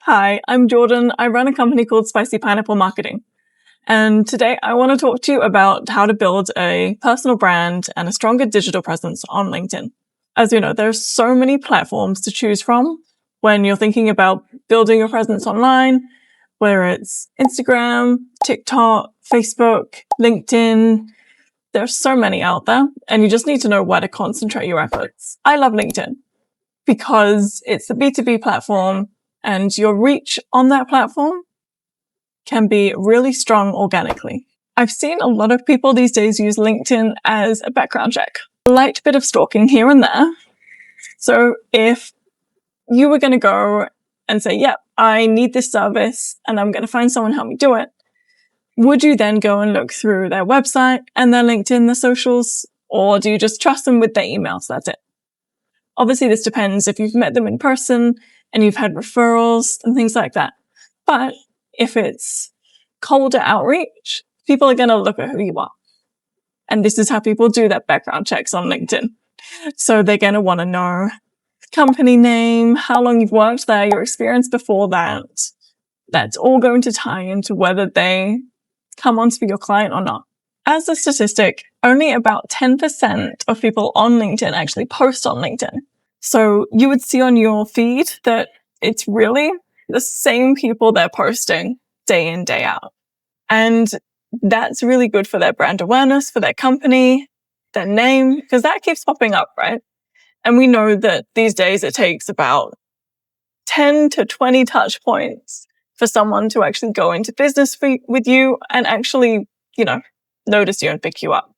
Hi, I'm Jordan. I run a company called Spicy Pineapple Marketing. And today I want to talk to you about how to build a personal brand and a stronger digital presence on LinkedIn. As you know, there's so many platforms to choose from when you're thinking about building your presence online, whether it's Instagram, TikTok, Facebook, LinkedIn. There's so many out there, and you just need to know where to concentrate your efforts. I love LinkedIn because it's a B2B platform and your reach on that platform can be really strong organically. I've seen a lot of people these days use LinkedIn as a background check. A light bit of stalking here and there. So if you were going to go and say, yep, I need this service and I'm going to find someone to help me do it, would you then go and look through their website and their LinkedIn, their socials, or do you just trust them with their emails? That's it. Obviously, this depends if you've met them in person and you've had referrals and things like that. But if it's colder outreach, people are going to look at who you are. And this is how people do their background checks on LinkedIn. So they're going to want to know company name, how long you've worked there, your experience before that. That's all going to tie into whether they come on to be your client or not. As a statistic, only about 10% of people on LinkedIn actually post on LinkedIn. So you would see on your feed that it's really the same people they're posting day in, day out. And that's really good for their brand awareness, for their company, their name, because that keeps popping up, right? And we know that these days it takes about 10 to 20 touch points for someone to actually go into business with you and actually, notice you and pick you up.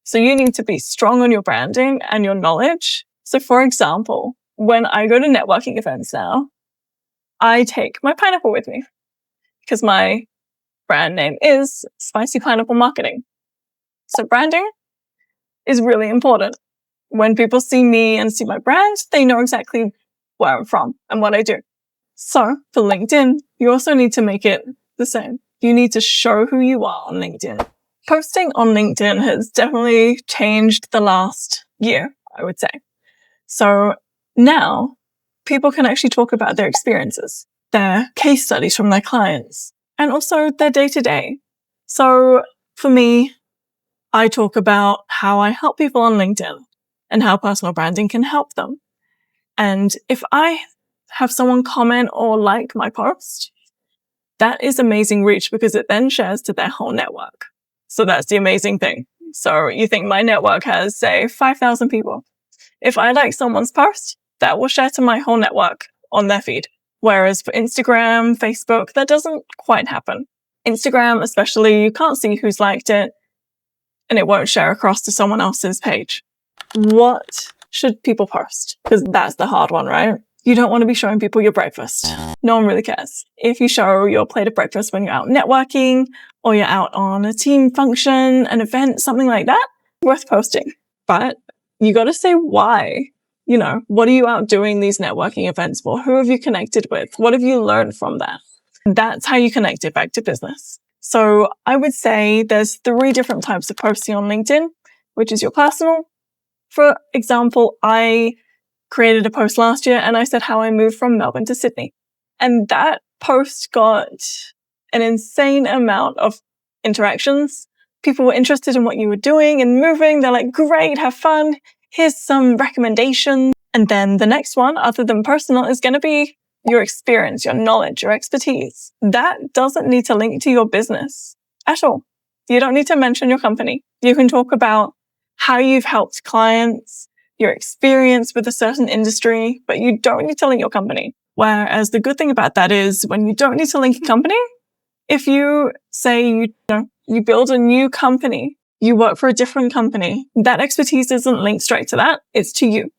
So you need to be strong on your branding and your knowledge. So for example, when I go to networking events now, I take my pineapple with me because my brand name is Spicy Pineapple Marketing. So branding is really important. When people see me and see my brand, they know exactly where I'm from and what I do. So for LinkedIn, you also need to make it the same. You need to show who you are on LinkedIn. Posting on LinkedIn has definitely changed the last year, I would say. So now people can actually talk about their experiences, their case studies from their clients, and also their day-to-day. So for me, I talk about how I help people on LinkedIn and how personal branding can help them. And if I have someone comment or like my post, that is amazing reach because it then shares to their whole network. So that's the amazing thing. So you think my network has, say, 5,000 people. If I like someone's post, that will share to my whole network on their feed. Whereas for Instagram, Facebook, that doesn't quite happen. Instagram, especially, you can't see who's liked it and it won't share across to someone else's page. What should people post? Because that's the hard one, right? You don't want to be showing people your breakfast. No one really cares. If you show your plate of breakfast when you're out networking or you're out on a team function, an event, something like that, worth posting. But you got to say why. What are you out doing these networking events for? Who have you connected with? What have you learned from that? That's how you connect it back to business. So I would say there's 3 different types of posting on LinkedIn, which is your personal. For example, I created a post last year and I said how I moved from Melbourne to Sydney. And that post got an insane amount of interactions. People were interested in what you were doing and moving. They're like, great, have fun. Here's some recommendations. And then the next one, other than personal, is going to be your experience, your knowledge, your expertise. That doesn't need to link to your business at all. You don't need to mention your company. You can talk about how you've helped clients, your experience with a certain industry, but you don't need to link your company. Whereas the good thing about that is when you don't need to link a company, if you say you build a new company, you work for a different company, that expertise isn't linked straight to that. It's to you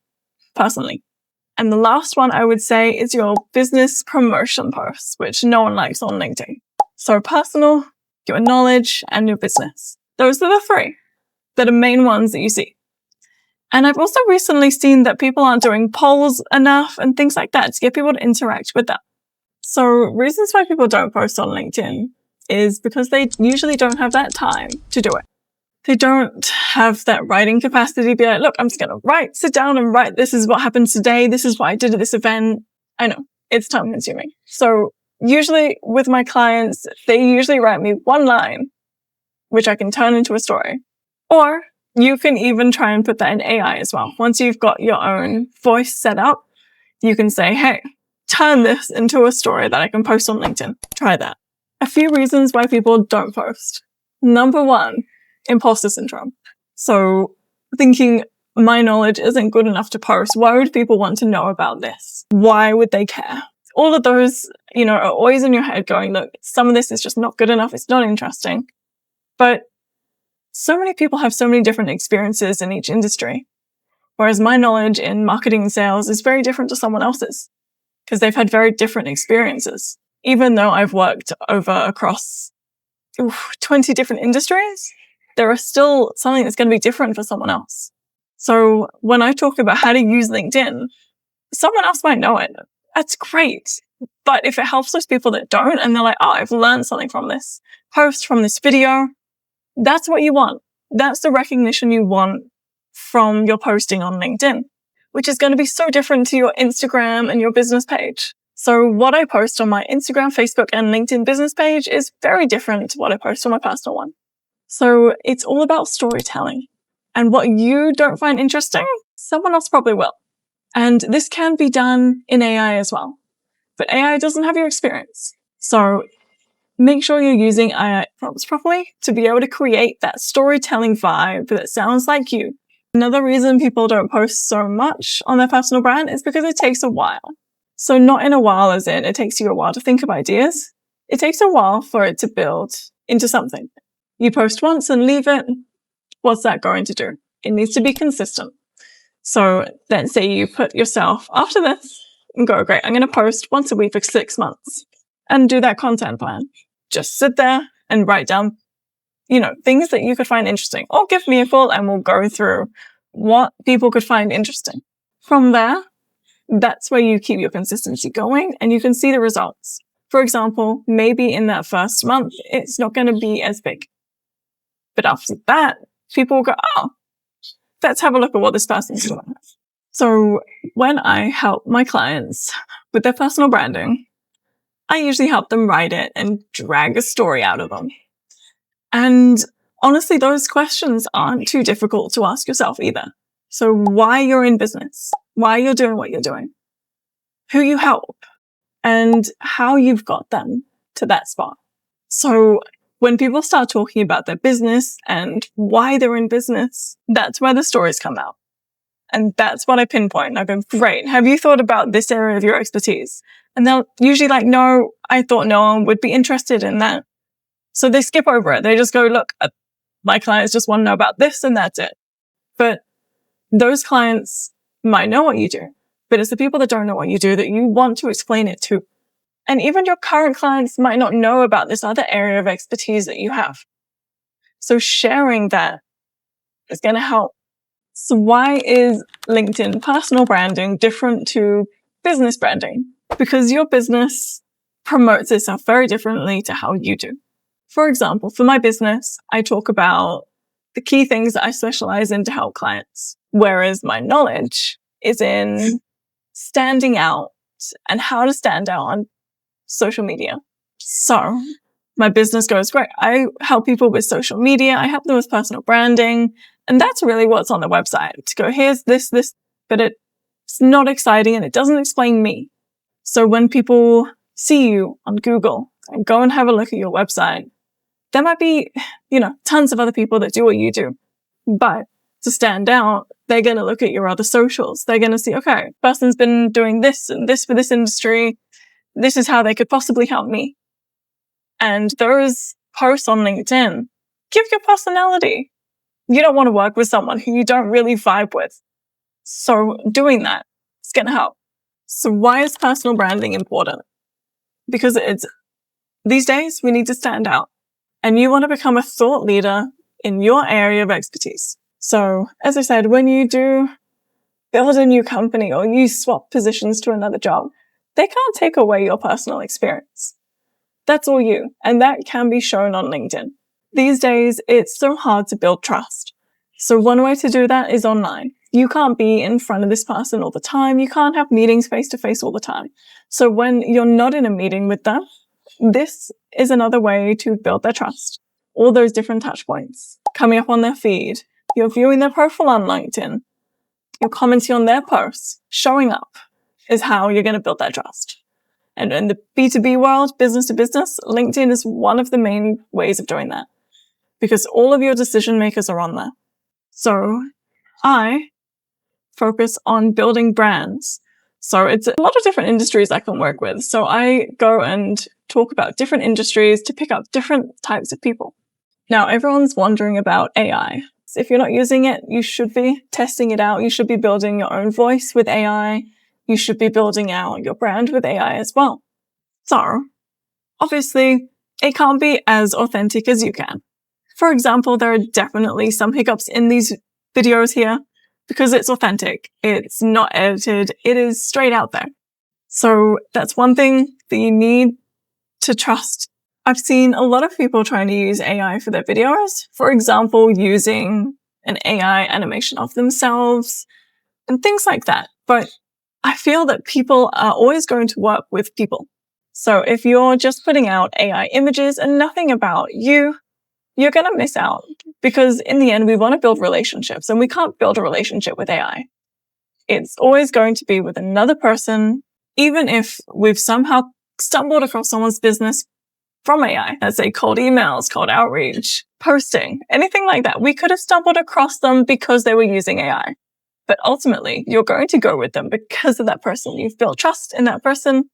personally. And the last one I would say is your business promotion posts, which no one likes on LinkedIn. So personal, your knowledge, and your business. Those are the 3 that are main ones that you see. And I've also recently seen that people aren't doing polls enough and things like that to get people to interact with them. So reasons why people don't post on LinkedIn is because they usually don't have that time to do it. They don't have that writing capacity to be like, look, I'm just going to sit down and write. This is what happened today. This is what I did at this event. I know it's time consuming. So usually with my clients, they usually write me one line, which I can turn into a story. Or you can even try and put that in AI as well. Once you've got your own voice set up, you can say, hey, turn this into a story that I can post on LinkedIn. Try that. A few reasons why people don't post. Number one, imposter syndrome. So thinking my knowledge isn't good enough to post. Why would people want to know about this? Why would they care? All of those, are always in your head going, look, some of this is just not good enough. It's not interesting. But so many people have so many different experiences in each industry. Whereas my knowledge in marketing and sales is very different to someone else's because they've had very different experiences. Even though I've worked across 20 different industries, there are still something that's going to be different for someone else. So when I talk about how to use LinkedIn, someone else might know it. That's great. But if it helps those people that don't, and they're like, oh, I've learned something from this post, from this video, that's what you want. That's the recognition you want from your posting on LinkedIn, which is going to be so different to your Instagram and your business page. So what I post on my Instagram, Facebook, and LinkedIn business page is very different to what I post on my personal one. So it's all about storytelling. And what you don't find interesting, someone else probably will. And this can be done in AI as well. But AI doesn't have your experience. So make sure you're using AI prompts properly to be able to create that storytelling vibe that sounds like you. Another reason people don't post so much on their personal brand is because it takes a while. So not in a while as in it takes you a while to think of ideas. It takes a while for it to build into something. You post once and leave it. What's that going to do? It needs to be consistent. So let's say you put yourself after this and go, great, I'm going to post once a week for 6 months and do that content plan. Just sit there and write down, things that you could find interesting, or give me a call and we'll go through what people could find interesting. From there, that's where you keep your consistency going and you can see the results. For example, maybe in that first month, it's not going to be as big. But after that, people will go, oh, let's have a look at what this person's doing. So when I help my clients with their personal branding, I usually help them write it and drag a story out of them. And honestly, those questions aren't too difficult to ask yourself either. So why you're in business, why you're doing what you're doing, who you help, and how you've got them to that spot. So when people start talking about their business and why they're in business, that's where the stories come out. And that's what I pinpoint. I go, great, have you thought about this area of your expertise? And they'll usually like, no, I thought no one would be interested in that. So they skip over it. They just go, look, my clients just want to know about this and that's it. But those clients might know what you do, but it's the people that don't know what you do that you want to explain it to. And even your current clients might not know about this other area of expertise that you have. So sharing that is going to help. So why is LinkedIn personal branding different to business branding? Because your business promotes itself very differently to how you do. For example, for my business, I talk about the key things that I specialize in to help clients, whereas my knowledge is in standing out and how to stand out on social media. So my business goes, great, I help people with social media. I help them with personal branding. And that's really what's on the website. To go, here's this, but it's not exciting and it doesn't explain me. So when people see you on Google and go and have a look at your website, there might be, tons of other people that do what you do. But to stand out, they're going to look at your other socials. They're going to see, okay, person's been doing this and this for this industry. This is how they could possibly help me. And those posts on LinkedIn give your personality. You don't want to work with someone who you don't really vibe with. So doing that is going to help. So why is personal branding important? Because these days we need to stand out and you want to become a thought leader in your area of expertise. So as I said, when you do build a new company or you swap positions to another job, they can't take away your personal experience. That's all you. And that can be shown on LinkedIn. These days, it's so hard to build trust. So one way to do that is online. You can't be in front of this person all the time. You can't have meetings face to face all the time. So when you're not in a meeting with them, this is another way to build their trust. All those different touch points coming up on their feed. You're viewing their profile on LinkedIn. You're commenting on their posts. Showing up is how you're going to build that trust. And in the B2B world, business to business, LinkedIn is one of the main ways of doing that because all of your decision makers are on there. So I focus on building brands. So it's a lot of different industries I can work with. So I go and talk about different industries to pick up different types of people. Now, everyone's wondering about AI. So if you're not using it, you should be testing it out. You should be building your own voice with AI. You should be building out your brand with AI as well. So obviously, it can't be as authentic as you can. For example, there are definitely some hiccups in these videos here because it's authentic. It's not edited. It is straight out there. So that's one thing that you need to trust. I've seen a lot of people trying to use AI for their videos. For example, using an AI animation of themselves and things like that. But I feel that people are always going to work with people. So if you're just putting out AI images and nothing about you, you're going to miss out because in the end, we want to build relationships and we can't build a relationship with AI. It's always going to be with another person, even if we've somehow stumbled across someone's business from AI, let's say cold emails, cold outreach, posting, anything like that. We could have stumbled across them because they were using AI. But ultimately, you're going to go with them because of that person. You've built trust in that person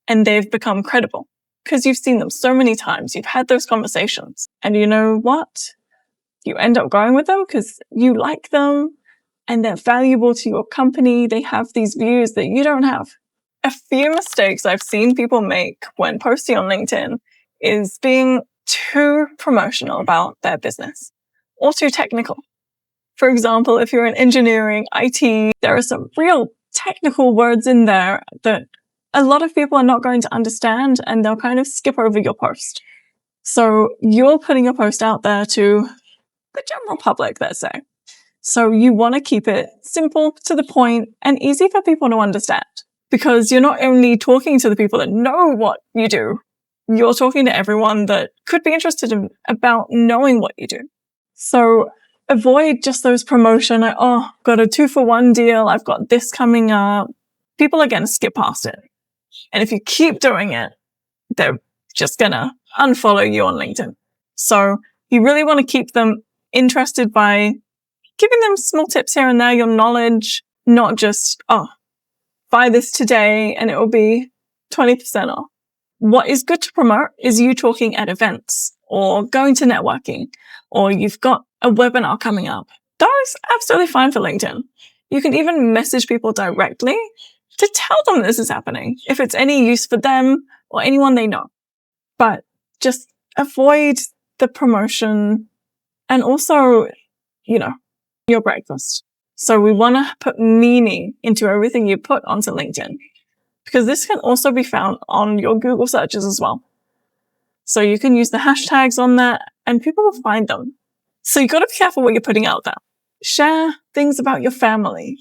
and they've become credible because you've seen them so many times. You've had those conversations. And you know what? You end up going with them because you like them and they're valuable to your company. They have these views that you don't have. A few mistakes I've seen people make when posting on LinkedIn is being too promotional about their business or too technical. For example, if you're in engineering, IT, there are some real technical words in there that a lot of people are not going to understand and they'll kind of skip over your post. So you're putting your post out there to the general public, let's say. So you want to keep it simple, to the point, and easy for people to understand. Because you're not only talking to the people that know what you do, you're talking to everyone that could be interested in about knowing what you do. So avoid just those promotion, like, oh, got a 2-for-1 deal, I've got this coming up. People are going to skip past it. And if you keep doing it, they're just going to unfollow you on LinkedIn. So you really want to keep them interested by giving them small tips here and there, your knowledge, not just, oh, buy this today and it will be 20% off. What is good to promote is you talking at events or going to networking, or you've got a webinar coming up. That is absolutely fine for LinkedIn. You can even message people directly to tell them this is happening, if it's any use for them or anyone they know. But just avoid the promotion and also, your breakfast. So we want to put meaning into everything you put onto LinkedIn, because this can also be found on your Google searches as well. So you can use the hashtags on that and people will find them. So you got to be careful what you're putting out there. Share things about your family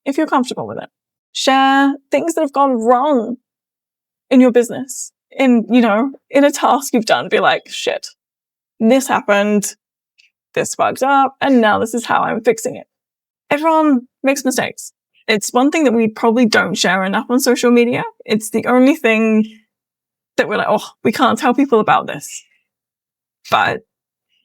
if you're comfortable with it. Share things that have gone wrong in your business. In a task you've done, be like, shit, this happened, this bugged up, and now this is how I'm fixing it. Everyone makes mistakes. It's one thing that we probably don't share enough on social media. It's the only thing that we're like, oh, we can't tell people about this. But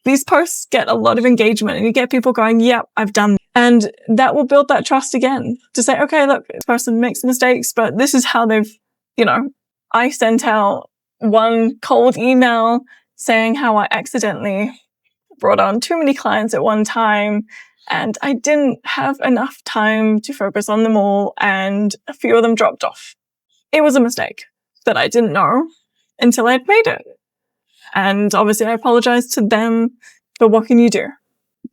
these posts get a lot of engagement and you get people going, yep, I've done. And that will build that trust again to say, okay, look, this person makes mistakes, but this is how they've, I sent out one cold email saying how I accidentally brought on too many clients at one time and I didn't have enough time to focus on them all and a few of them dropped off. It was a mistake that I didn't know until I'd made it. And obviously I apologize to them, but what can you do?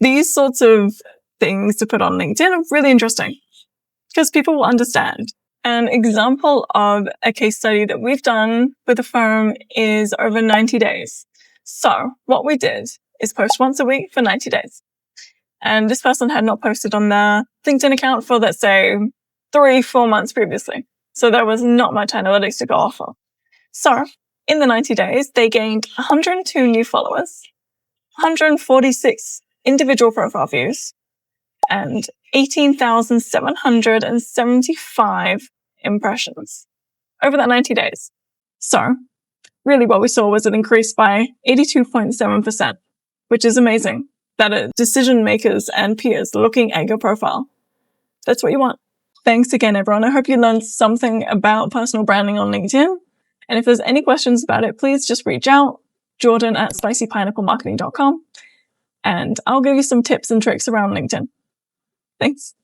These sorts of things to put on LinkedIn are really interesting because people will understand. An example of a case study that we've done with a firm is over 90 days. So what we did is post once a week for 90 days. and this person had not posted on their LinkedIn account for, let's say, 3-4 months previously. So there was not much analytics to go off of. So in the 90 days, they gained 102 new followers, 146 individual profile views, and 18,775 impressions over that 90 days. So really what we saw was an increase by 82.7%, which is amazing. That are decision makers and peers looking at your profile. That's what you want. Thanks again, everyone. I hope you learned something about personal branding on LinkedIn. And if there's any questions about it, please just reach out, Jordan@spicypineapplemarketing.com, and I'll give you some tips and tricks around LinkedIn. Thanks.